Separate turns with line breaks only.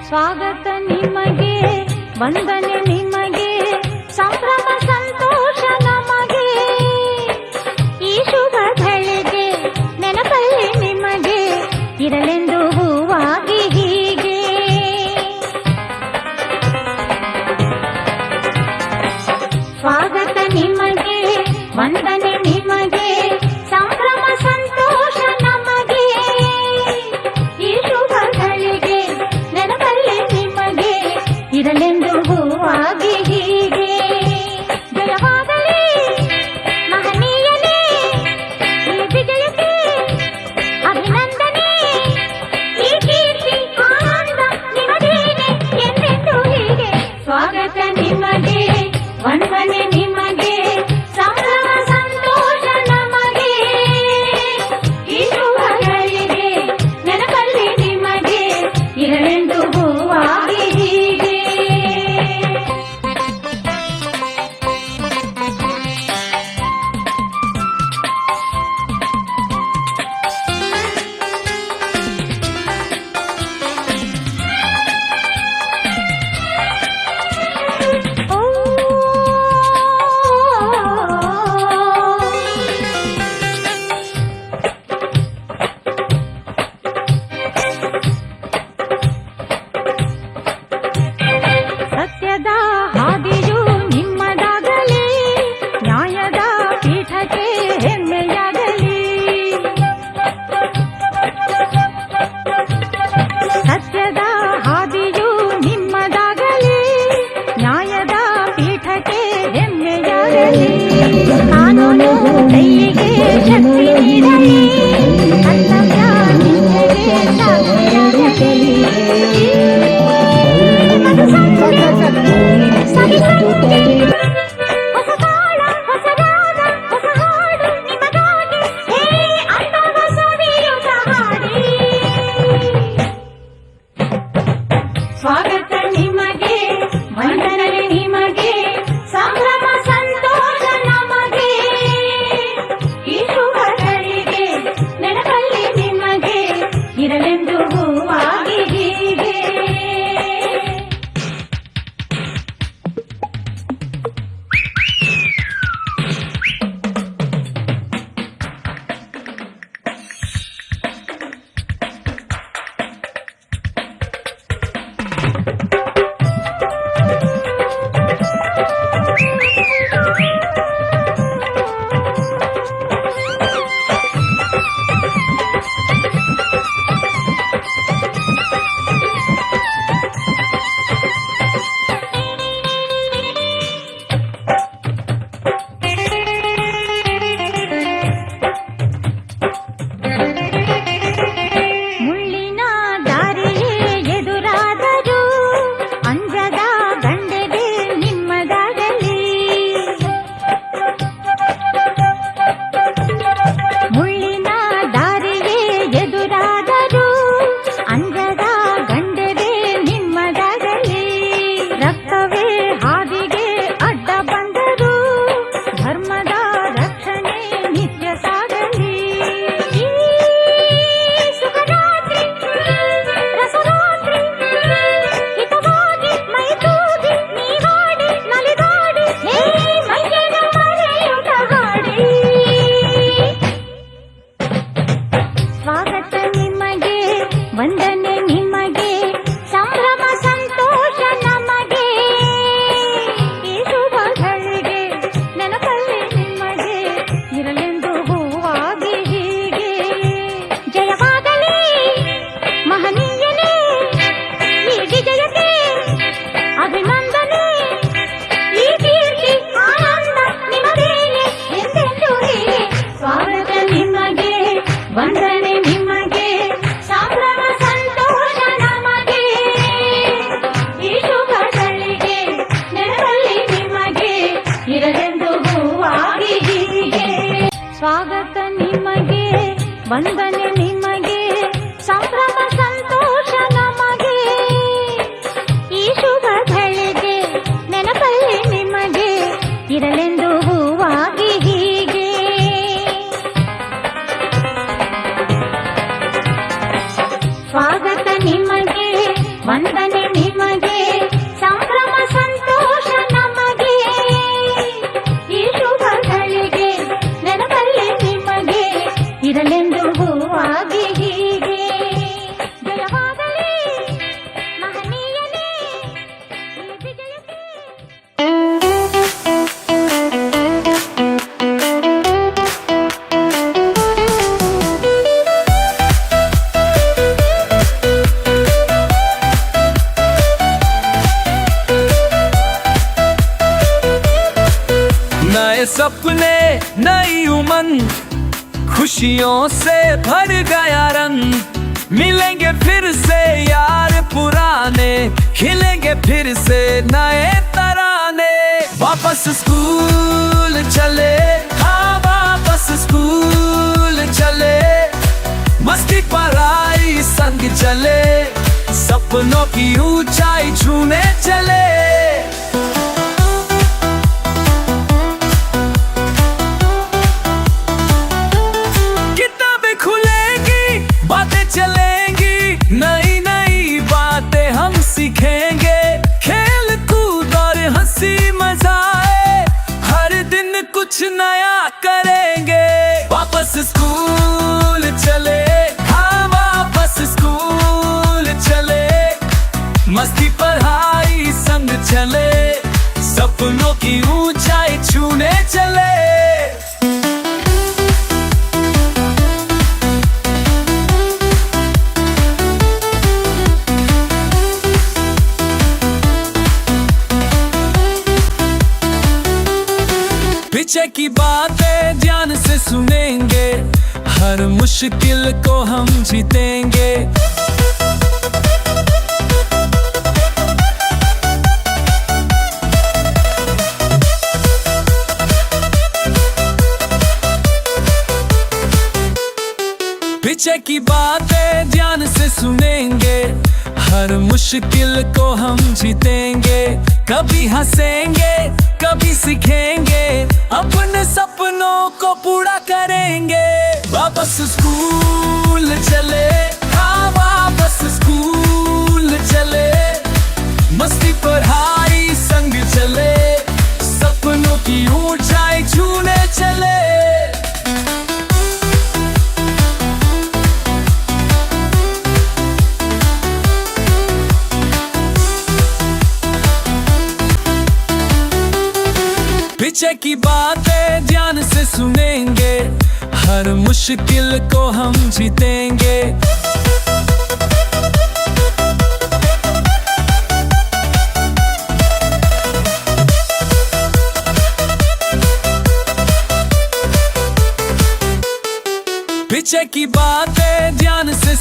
ಸ್ವಾಗತ ನಿಮಗೆ, ವಂದನೆ ನಿಮಗೆ, ಸಂಭ್ರಮ ಸಂತೋಷ ನಮಗೆ. ಈ ಶುಭ ಘಳಿಗೆ ನೆನಪಲ್ಲಿ ನಿಮಗೆ ಇರಲೆಂದು ಹೂವಾಗಿ ಹೀಗೆ. ಸ್ವಾಗತ ನಿಮಗೆ, ವಂದನೆ ನಿಮಗೆ, ಸಂಭ್ರಮ ಸಂತೋಷ ನಮಗೆ. ಈ ಶುಭ ಘಳಿಗೆ ನೆನಪಲ್ಲಿ ನಿಮಗೆ ಇರಲೆಂದು ಹೂವಾಗಿ ಹೀಗೆ. ಜಯವಾಗಲಿ ಮಹನೀಯನೇ ಈ ವಿಜಯಕ್ಕೆ ಅಭಿನಂದನೆ. ಈ ಕೀರ್ತಿ ಆನಂದ ನಿಮಗೇನೆ ಎಂದೆಂದು ಹೀಗೆ. ಸ್ವಾಗತ ನಿಮಗೆ, ವಂದನೆ ನಿಮಗೆ, ಸಂಭ್ರಮ ಸಂತೋಷ ನಮಗೆ. ಈ ಶುಭ ಘಳಿಗೆ ನೆನಪಲ್ಲಿ ನಿಮಗೆ ಇರಲೆಂದು ಹೂವಾಗಿ ಹೀಗೆ. ಸತ್ಯದ ಹಾದಿಯು ನಿಮ್ಮದಾಗಲಿ, ನ್ಯಾಯದ ಪೀಠಕ್ಕೆ ಹೆಮ್ಮೆಯಾಗಲಿ. ಸತ್ಯದ ಹಾದಿಯು ನಿಮ್ಮದಾಗಲಿ, ನ್ಯಾಯದ ಪೀಠಕ್ಕೆ ಹೆಮ್ಮೆಯಾಗಲಿ. ಕಾನೂನು ಕೈಗೆ ಶಕ್ತಿ ನೀಡಲಿ, ಕರ್ತವ್ಯ ನಿಮಗೆ ಸಾಕ್ಷಿಯಾಗಲಿ. ಹೊಸ ಕಾಲ, ಹೊಸ ರಾಗ, ಹೊಸ ಹಾಡು ನಿಮಗಾಗಿ, ಹೇ ಅಂದವ ಸವಿಯುತ ಹಾಡಿ. ಸ್ವಾಗತ ನಿಮಗೆ, ವಂದನೆ ನಿಮಗೆ, ಸಂಭ್ರಮ ಸಂತೋಷ ನಮಗೆ. ಈ ಶುಭ ಘಳಿಗೆ ನೆನಪಲ್ಲಿ ನಿಮಗೆ ಇರಲೆಂದು ಹೂವಾಗಿ ಹೀಗೆ. ಮುಳ್ಳಿನ ದಾರಿಯೇ ಎದುರಾದರೂ ಅಂಜದ ಗಂಡೆಗೆ ನಿಮ್ಮದಾಗಲಿ. ಮುಳ್ಳಿನ ದಾರಿಯೇ ಎದುರಾದರೂ ಅಂಜದ ಗಂಡೆಗೆ ನಿಮ್ಮದಾಗಲಿ. ರಕ್ತವೇ ಹಾದಿಗೆ ಅಡ್ಡ ಬಂದರೂ ಧರ್ಮದ ರಕ್ಷಣೆ ನಿತ್ಯ ಸಾಗಲಿ. ಈ ಸುಖರಾತ್ರಿ ರಸರಾತ್ರಿ ಹಿತವಾಗಿ ಮೈತೂಗಿ ನೀವಾಡಿ ನಲಿದಾಡಿ, ಹೇ ಮೈಯನ ಮರೆಯುತ್ತ ಹಾಡಿ. ಸ್ವಾಗತ ನಿಮಗೆ, ವಂದನೆ ನಿಮಗೆ, ಸಂಭ್ರಮ ಸಂತೋಷ ನಮಗೆ. ಈ ಶುಭ ಘಳಿಗೆ ನೆನಪಲ್ಲಿ ನಿಮಗೆ ಇರಲೆಂದು ಹೂವಾಗಿ ಹೀಗೆ. ಜಯವಾಗಲಿ ಮಹನೀಯನೇ ಈ ವಿಜಯಕ್ಕೆ ಅಭಿನಂದನೆ. ಈ ಕೀರ್ತಿ ಆನಂದ ನಿಮಗೇನೆ ಎಂದೆಂದು ಹೀಗೆ. ಸ್ವಾಗತ ನಿಮಗೆ, ವಂದನೆ ನಿಮಗೆ, ಸಂಭ್ರಮ ಸಂತೋಷ ನಮಗೆ. ಈ ಶುಭ ಘಳಿಗೆ ನೆನಪಲ್ಲಿ ನಿಮಗೆ ಇರಲೆಂದು ಹೂವಾಗಿ ಹೀಗೆ. ಸ್ವಾಗತ ನಿಮಗೆ, ವಂದನೆ ನಿಮಗೆ, ಸಂಭ್ರಮ ಸಂತೋಷ ನಮಗೆ. ಈ ಶುಭ ಘಳಿಗೆ ನೆನಪಲ್ಲಿ ನಿಮಗೆ ಇರಲೆಂದು ಹೂವಾಗಿ ಹೀಗೆ. ಸ್ವಾಗತ ನಿಮಗೆ, ವಂದನೆ
सपने नई उमंग, खुशियों से भर गया रंग। मिलेंगे फिर से यार पुराने, खिलेंगे फिर से नए तराने। वापस स्कूल चले, हाँ वापस स्कूल चले, मस्ती पढ़ाई संग चले, सपनों की ऊंचाई छूने चले। किताबें खुलेंगी, बातें चलेंगी, नई नई बातें हम सीखेंगे। खेल कूद और हंसी मजाए, हर दिन कुछ नया करेंगे। वापस स्कूल चले, हाँ वापस स्कूल चले, मस्ती पढ़ाई संग चले, सपनों की ऊंचाई छूने चले। पीछे की बातें ध्यान से सुनेंगे, हर मुश्किल को हम जीतेंगे। पीछे की बातें ध्यान से सुनेंगे, हर मुश्किल को हम जीतेंगे। कभी हंसेंगे, कभी सीखेंगे, अपने सपनों को पूरा करेंगे। वापस स्कूल चले, हाँ वापस स्कूल चले, मस्ती पढ़ाई संग चले, सपनों की ऊंचाई छूने चले। पीछे की बातें ध्यान से सुनेंगे, हर मुश्किल को हम जीतेंगे। पीछे की बातें ध्यान से